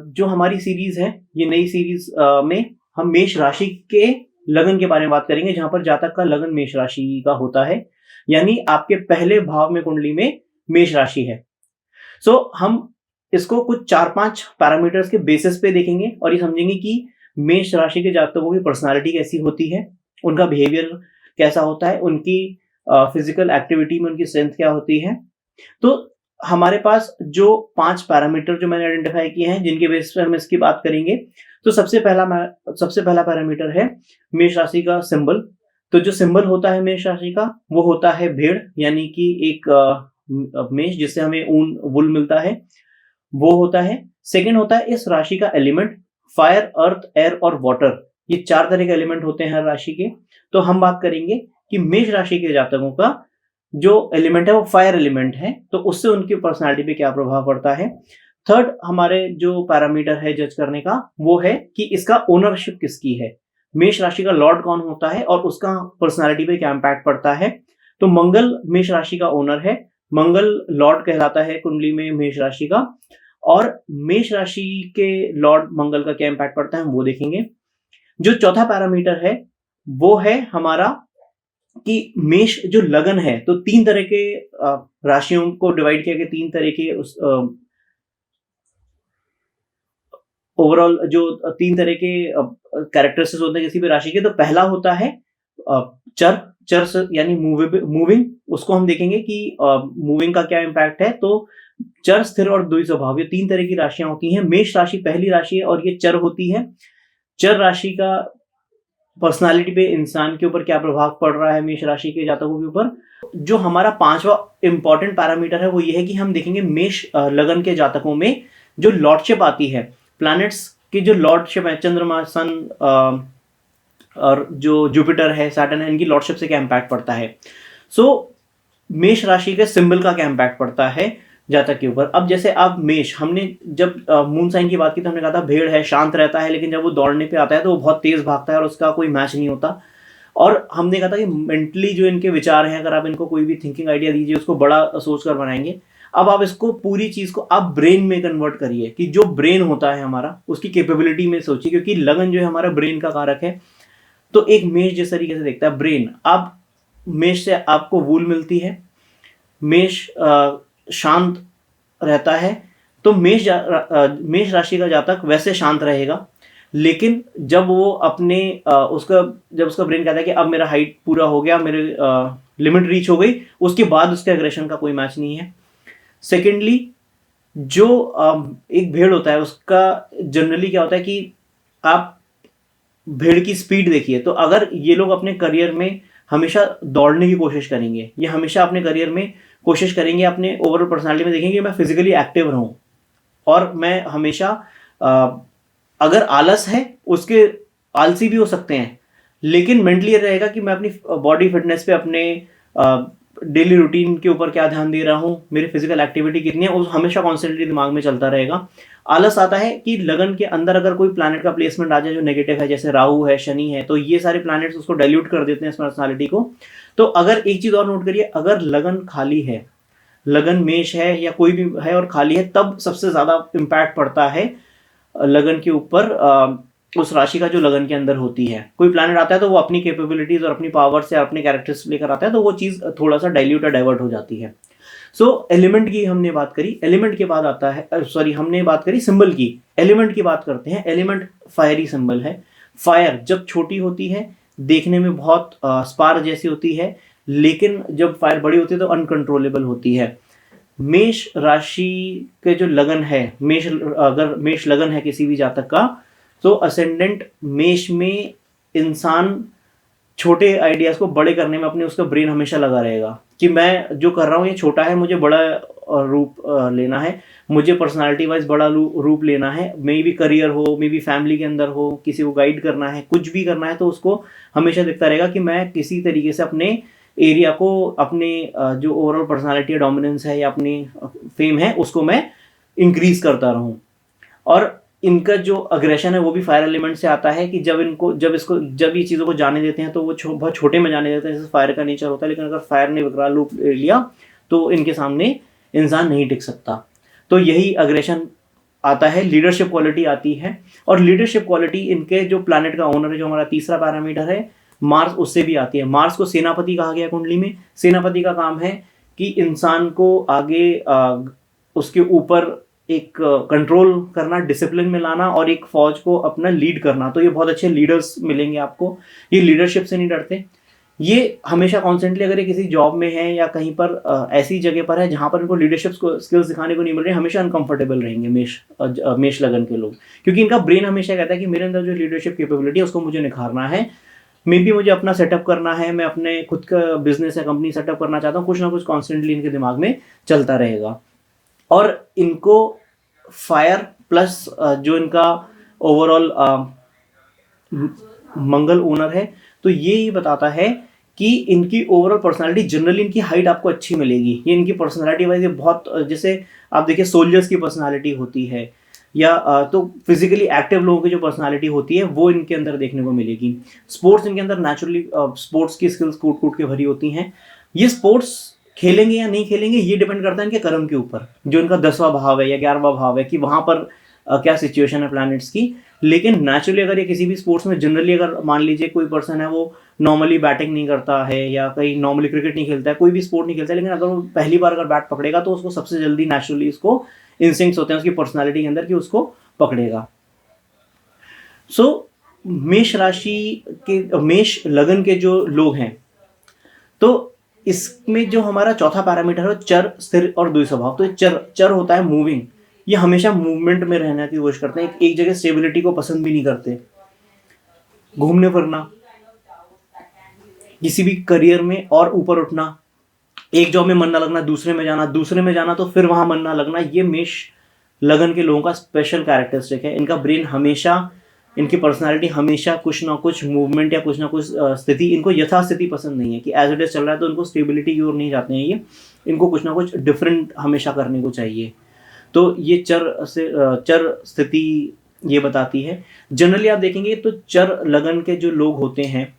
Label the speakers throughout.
Speaker 1: जो हमारी सीरीज है, ये नई सीरीज में हम मेष राशि के लगन के बारे में बात करेंगे, जहां पर जातक का लगन मेष राशि का होता है, यानी आपके पहले भाव में कुंडली में मेष राशि है। हम इसको कुछ 4-5 पैरामीटर्स के बेसिस पे देखेंगे और ये समझेंगे कि मेष राशि के जातकों की पर्सनालिटी कैसी होती है, उनका बिहेवियर कैसा होता है, उनकी फिजिकल एक्टिविटी में उनकी स्ट्रेंथ क्या होती है। तो हमारे पास जो 5 पैरामीटर जो मैंने आइडेंटिफाई किए हैं, जिनके बेसिस पे हम इसकी बात करेंगे, तो सबसे पहला पैरामीटर है मेष राशि का सिंबल। तो जो सिंबल होता है मेष राशि का, वो होता है भेड़, यानी कि एक मेष जिससे हमें ऊन वुल मिलता है, वो होता है। सेकंड होता है इस राशि का एलिमेंट, फायर, अर्थ, एयर और वाटर। ये 4 तरह के एलिमेंट होते हैं हर राशि के। तो हम बात करेंगे कि मेष राशि के जातकों का जो एलिमेंट है वो फायर एलिमेंट है, तो उससे उनकी पर्सनालिटी पे क्या प्रभाव पड़ता है। थर्ड हमारे जो पैरामीटर है जज करने का, वो है कि इसका ओनरशिप किसकी है, मेष राशि का लॉर्ड कौन होता है और उसका पर्सनालिटी पे क्या इंपैक्ट पड़ता है। तो मंगल मेष राशि का ओनर है, मंगल लॉर्ड कहलाता है कुंडली में मेष राशि का, और मेष राशि के लॉर्ड मंगल का क्या इंपैक्ट पड़ता है हम वो देखेंगे। जो चौथा पैरामीटर है वो है हमारा कि मेष जो लगन है, तो 3 तरह के राशियों को डिवाइड किया गया, 3 तरह के उस ओवरऑल जो 3 तरह के कैरेक्टरिस्टिक्स होते हैं किसी भी राशि के। तो पहला होता है चर, चर यानी मूविंग, उसको हम देखेंगे कि मूविंग का क्या इंपैक्ट है। तो चर, स्थिर और द्वि स्वभाव, ये 3 तरह की राशियां होती हैं। मेष राशि पहली राशि है और ये चर होती है। चर राशि का पर्सनालिटी पे इंसान के ऊपर क्या प्रभाव पड़ रहा है मेष राशि के जातकों के ऊपर। जो हमारा 5वां इंपॉर्टेंट पैरामीटर है वो ये है कि हम देखेंगे मेष लगन के जातकों में जो लॉर्डशिप आती है, प्लैनेट्स की जो लॉर्डशिप है, चंद्रमा, सन और जो जुपिटर है, सैटर्न है, इनकी लॉर्डशिप से क्या इंपैक्ट पड़ता है। मेष राशि के सिंबल का क्या इंपैक्ट पड़ता है जातक के ऊपर। अब जैसे आप मेष, हमने जब मून साइन की बात की तो हमने कहा था भेड़ है, शांत रहता है, लेकिन जब वो दौड़ने पे आता है तो वो बहुत तेज भागता है और उसका कोई मैच नहीं होता। और हमने कहा था कि मेंटली जो इनके विचार हैं, अगर आप इनको कोई भी थिंकिंग आइडिया दीजिए, उसको बड़ा सोच कर बनाएंगे। अब आप इसको पूरी चीज को आप ब्रेन में कन्वर्ट करिए, कि जो ब्रेन होता है हमारा, उसकी कैपेबिलिटी में सोचिए, क्योंकि लगन जो है हमारा ब्रेन का कारक है। तो एक मेष जिस तरीके से देखता है ब्रेन, अब मेष से आपको वूल मिलती है, मेष शांत रहता है, तो मेष राशि का जातक वैसे शांत रहेगा, लेकिन जब वो अपने जब उसका ब्रेन कहता है कि अब मेरा हाइट पूरा हो गया, मेरे लिमिट रीच हो गई, उसके बाद उसके एग्रेशन का कोई मैच नहीं है। सेकेंडली, जो एक भेड़ होता है उसका जनरली क्या होता है कि आप भेड़ की स्पीड देखिए, तो अगर ये लोग अपने करियर में हमेशा दौड़ने की कोशिश करेंगे, ये हमेशा अपने करियर में कोशिश करेंगे, अपने ओवरऑल पर्सनालिटी में देखेंगे मैं फिजिकली एक्टिव रहूं, और मैं हमेशा अगर आलस है, उसके आलसी भी हो सकते हैं, लेकिन मेंटली रहेगा कि मैं अपनी बॉडी फिटनेस पे, अपने डेली रूटीन के ऊपर क्या ध्यान दे रहा हूँ, मेरी फिजिकल एक्टिविटी कितनी है, उस हमेशा कॉन्स्टेंटली दिमाग में चलता रहेगा। आलस आता है कि लगन के अंदर अगर कोई प्लैनेट का प्लेसमेंट आ जाए जो नेगेटिव है, जैसे राहु है, शनि है, तो ये सारे प्लैनेट्स उसको डाइल्यूट कर देते हैं इस पर्सनालिटी को। तो अगर एक चीज और नोट करिए, अगर लगन खाली है, लगन मेष है या कोई भी है और खाली है, तब सबसे ज्यादा इम्पैक्ट पड़ता है लगन के ऊपर, उस राशि का जो लगन के अंदर होती है। कोई प्लैनेट आता है तो वो अपनी कैपेबिलिटीज और अपनी पावर से अपने कैरेक्टर्स लेकर आता है, तो वो चीज थोड़ा सा डाइल्यूट और डाइवर्ट हो जाती है। एलिमेंट की हमने बात करी, एलिमेंट के बाद आता है हमने बात करी सिंबल की, एलिमेंट की बात करते हैं। एलिमेंट फायरी सिंबल है। फायर जब छोटी होती है, देखने में बहुत स्पार्क जैसी होती है, लेकिन जब फायर बड़ी होती है तो अनकंट्रोलेबल होती है। मेष राशि के जो लगन है, अगर मेष लगन है किसी भी जातक का, तो असेंडेंट मेष में इंसान छोटे आइडियाज को बड़े करने में अपने उसका ब्रेन हमेशा लगा रहेगा, कि मैं जो कर रहा हूँ ये छोटा है, मुझे बड़ा रूप लेना है, मुझे पर्सनालिटी वाइज बड़ा रूप लेना है। मे बी करियर हो, मे बी फैमिली के अंदर हो, किसी को गाइड करना है, कुछ भी करना है, तो उसको हमेशा दिखता रहेगा कि मैं किसी तरीके से अपने एरिया को, अपने जो ओवरऑल पर्सनालिटी डोमिनेंस है या अपनी फेम है, उसको मैं इंक्रीज करता रहूं। और इनका जो अग्रेशन है वो भी फायर एलिमेंट से आता है, कि जब ये चीज़ों को जाने देते हैं तो वो बहुत छोटे में जाने देते हैं, जैसे फायर का नेचर होता है। लेकिन अगर फायर ने विकराल रूप लिया तो इनके सामने इंसान नहीं टिक सकता। तो यही अग्रेशन आता है, लीडरशिप क्वालिटी आती है। और लीडरशिप क्वालिटी इनके जो प्लैनेट का ओनर है, जो हमारा तीसरा पैरामीटर है मार्स, उससे भी आती है। मार्स को सेनापति कहा गया कुंडली में। सेनापति का काम है कि इंसान को आगे उसके ऊपर एक कंट्रोल करना, डिसिप्लिन में लाना और एक फौज को अपना लीड करना। तो ये बहुत अच्छे लीडर्स मिलेंगे आपको, ये लीडरशिप से नहीं डरते। ये हमेशा कॉन्स्टेंटली अगर ये किसी जॉब में है या कहीं पर ऐसी जगह पर है जहां पर इनको लीडरशिप स्किल्स दिखाने को नहीं मिल रही, हमेशा अनकंफर्टेबल रहेंगे मेष लगन के लोग, क्योंकि इनका ब्रेन हमेशा कहता है कि मेरे अंदर जो लीडरशिप कैपेबिलिटी है उसको मुझे निखारना है, मे बी मुझे अपना सेटअप करना है, मैं अपने खुद का बिजनेस या कंपनी सेटअप करना चाहता हूँ, कुछ ना कुछ कॉन्स्टेंटली इनके दिमाग में चलता रहेगा। और इनको फायर प्लस जो इनका ओवरऑल मंगल ओनर है, तो ये बताता है कि इनकी ओवरऑल पर्सनालिटी, जनरली इनकी हाइट आपको अच्छी मिलेगी। ये इनकी पर्सनालिटी वाइज बहुत, जैसे आप देखिए सोल्जर्स की पर्सनालिटी होती है या तो फिजिकली एक्टिव लोगों की जो पर्सनालिटी होती है वो इनके अंदर देखने को मिलेगी। स्पोर्ट्स इनके अंदर नेचुरली स्पोर्ट्स की स्किल्स कूट कूट के भरी होती हैं। ये स्पोर्ट्स खेलेंगे या नहीं खेलेंगे ये डिपेंड करता है इनके कर्म के ऊपर, जो इनका 10वां भाव है या 11वां भाव है कि वहां पर क्या सिचुएशन है प्लैनेट्स की। लेकिन नेचुरली अगर ये किसी भी स्पोर्ट्स में, जनरली अगर मान लीजिए कोई पर्सन है वो नॉर्मली बैटिंग नहीं करता है या कहीं नॉर्मली क्रिकेट नहीं खेलता है, कोई भी स्पोर्ट नहीं खेलता है, लेकिन अगर वो पहली बार अगर बैट पकड़ेगा तो उसको सबसे जल्दी नेचुरली उसको इंस्टिंक्ट्स होते हैं उसकी पर्सनालिटी के अंदर कि उसको पकड़ेगा। सो मेष राशि के, मेष लगन के जो लोग हैं, तो इसमें जो हमारा चौथा पैरामीटर है चर, स्थिर और द्वि स्वभाव। तो चर होता है मूविंग, ये हमेशा मूवमेंट में रहने की कोशिश करते हैं, एक जगह स्टेबिलिटी को पसंद भी नहीं करते। घूमने फिरना, किसी भी करियर में और ऊपर उठना, एक जॉब में मन ना लगना, दूसरे में जाना तो फिर वहां मन ना लगना, ये मेष लगन के लोगों का स्पेशल कैरेक्टरिस्टिक है। इनका ब्रेन हमेशा, इनकी पर्सनालिटी हमेशा कुछ ना कुछ मूवमेंट या कुछ ना कुछ स्थिति, इनको यथास्थिति पसंद नहीं है कि एज इट इज चल रहा है तो इनको स्टेबिलिटी की ओर नहीं जाते हैं ये, इनको कुछ ना कुछ डिफरेंट हमेशा करने को चाहिए। तो ये चर स्थिति ये बताती है। जनरली आप देखेंगे तो चर लगन के जो लोग होते हैं,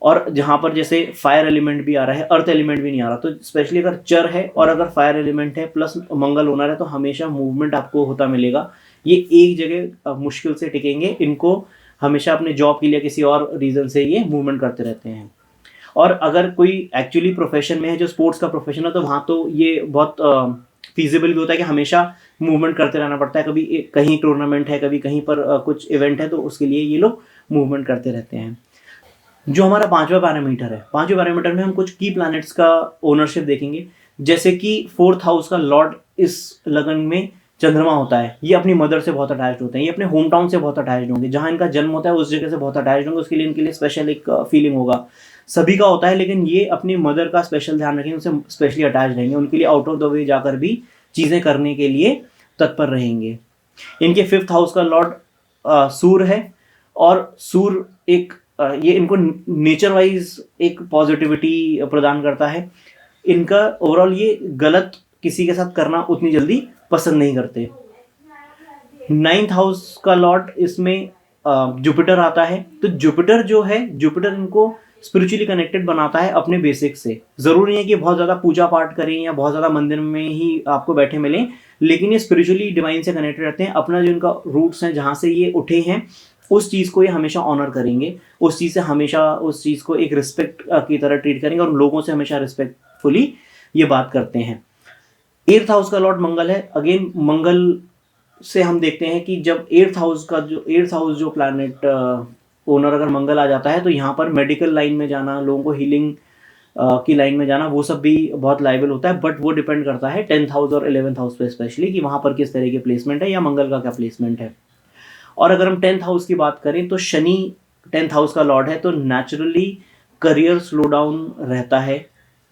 Speaker 1: और जहाँ पर जैसे फायर एलिमेंट भी आ रहा है, अर्थ एलिमेंट भी नहीं आ रहा, तो स्पेशली अगर चर है और अगर फायर एलिमेंट है प्लस मंगल ओनर है तो हमेशा मूवमेंट आपको होता मिलेगा। ये एक जगह मुश्किल से टिकेंगे, इनको हमेशा अपने जॉब के लिए किसी और रीज़न से ये मूवमेंट करते रहते हैं। और अगर कोई एक्चुअली प्रोफेशन में है जो स्पोर्ट्स का प्रोफेशन है, तो वहाँ तो ये बहुत फीजिबल भी होता है कि हमेशा मूवमेंट करते रहना पड़ता है। कभी कहीं टूर्नामेंट है, कभी कहीं पर कुछ इवेंट है, तो उसके लिए ये लोग मूवमेंट करते रहते हैं। जो हमारा पांचवा पैरामीटर है, पांचवें पैरामीटर में हम कुछ की प्लैनेट्स का ओनरशिप देखेंगे। जैसे कि 4th हाउस का लॉर्ड इस लगन में चंद्रमा होता है, ये अपनी मदर से बहुत अटैच्ड होते हैं, ये अपने होम टाउन से बहुत अटैच्ड होंगे, जहाँ इनका जन्म होता है उस जगह से बहुत अटैच्ड होंगे, उसके लिए इनके लिए स्पेशल एक फीलिंग होगा। सभी का होता है, लेकिन ये अपनी मदर का स्पेशल ध्यान रखेंगे, उनसे स्पेशली अटैच रहेंगे, उनके लिए आउट ऑफ द वे जाकर भी चीज़ें करने के लिए तत्पर रहेंगे। इनके 5th हाउस का लॉर्ड सूर्य है, और सूर्य एक ये इनको नेचर वाइज एक पॉजिटिविटी प्रदान करता है। इनका ओवरऑल ये गलत किसी के साथ करना उतनी जल्दी पसंद नहीं करते। 9th हाउस का लॉर्ड इसमें जुपिटर आता है, तो जुपिटर जो है, जुपिटर इनको स्पिरिचुअली कनेक्टेड बनाता है अपने बेसिक से। ज़रूरी नहीं है कि बहुत ज़्यादा पूजा पाठ करें या बहुत ज़्यादा मंदिर में ही आपको बैठे मिलें, लेकिन ये स्पिरिचुअली डिवाइन से कनेक्टेड रहते हैं। अपना जो इनका रूट्स हैं, जहाँ से ये उठे हैं, उस चीज़ को ये हमेशा ऑनर करेंगे, उस चीज़ से हमेशा उस चीज़ को एक रिस्पेक्ट की तरह ट्रीट करेंगे और लोगों से हमेशा रिस्पेक्टफुली ये बात करते हैं। 8th हाउस का लॉर्ड मंगल है। अगेन मंगल से हम देखते हैं कि जब 8th हाउस जो प्लैनेट ओनर अगर मंगल आ जाता है, तो यहाँ पर मेडिकल लाइन में जाना, लोगों को हीलिंग की लाइन में जाना, वो सब भी बहुत लाइबल होता है। बट वो डिपेंड करता है 10th हाउस और 11th हाउस पे स्पेशली, कि वहाँ पर किस तरह की प्लेसमेंट है या मंगल का क्या प्लेसमेंट है। और अगर हम 10th हाउस की बात करें तो शनि 10th हाउस का लॉर्ड है, तो नेचुरली करियर स्लो डाउन रहता है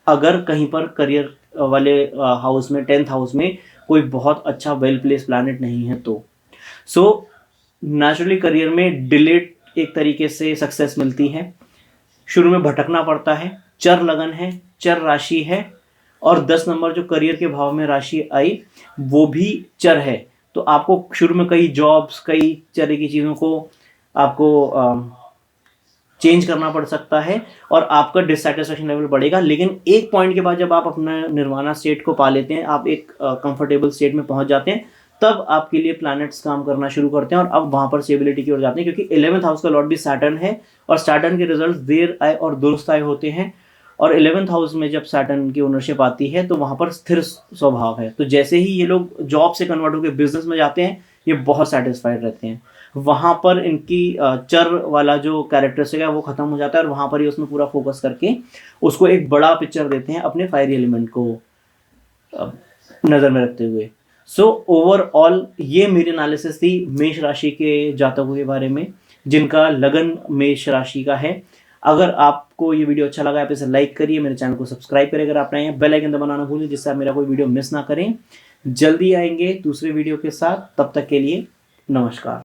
Speaker 1: अगर कहीं पर करियर वाले हाउस में, 10th हाउस में कोई बहुत अच्छा वेल प्लेस प्लैनेट नहीं है तो। सो नेचुरली करियर में डिलेड एक तरीके से सक्सेस मिलती है, शुरू में भटकना पड़ता है। चर लगन है, चर राशि है, और 10 नंबर जो करियर के भाव में राशि आई वो भी चर है। तो आपको शुरू में कई जॉब्स, कई तरह की चीज़ों को आपको चेंज करना पड़ सकता है और आपका डिससेटिस्फैक्शन लेवल बढ़ेगा। लेकिन एक पॉइंट के बाद जब आप अपना निर्वाणा स्टेट को पा लेते हैं, आप एक कंफर्टेबल स्टेट में पहुंच जाते हैं, तब आपके लिए प्लैनेट्स काम करना शुरू करते हैं और अब वहां पर स्टेबिलिटी की ओर जाते हैं, क्योंकि 11th हाउस का लॉर्ड भी सैटर्न है और सैटर्न के रिजल्ट देर आए और दुरुस्त आए होते हैं। और 11th हाउस में जब सैटर्न की ओनरशिप आती है तो वहां पर स्थिर स्वभाव है, तो जैसे ही ये लोग जॉब से कन्वर्ट होकर बिजनेस में जाते हैं ये बहुत सेटिस्फाइड रहते हैं। वहां पर इनकी चर वाला जो कैरेक्टरिस्टिक है वो खत्म हो जाता है और वहां पर ही उसमें पूरा फोकस करके उसको एक बड़ा पिक्चर देते हैं अपने फायरी एलिमेंट को नजर में रखते हुए। सो ओवरऑल ये मेरी एनालिसिस थी मेष राशि के जातकों के बारे में जिनका लगन मेष राशि का है। अगर आपको ये वीडियो अच्छा लगा आप इसे लाइक करिए, मेरे चैनल को सब्सक्राइब करिए, अगर आप नए हैं बेल आइकन दबाना ना भूलिए जिससे आप मेरा कोई वीडियो मिस ना करें। जल्दी आएंगे दूसरे वीडियो के साथ, तब तक के लिए नमस्कार।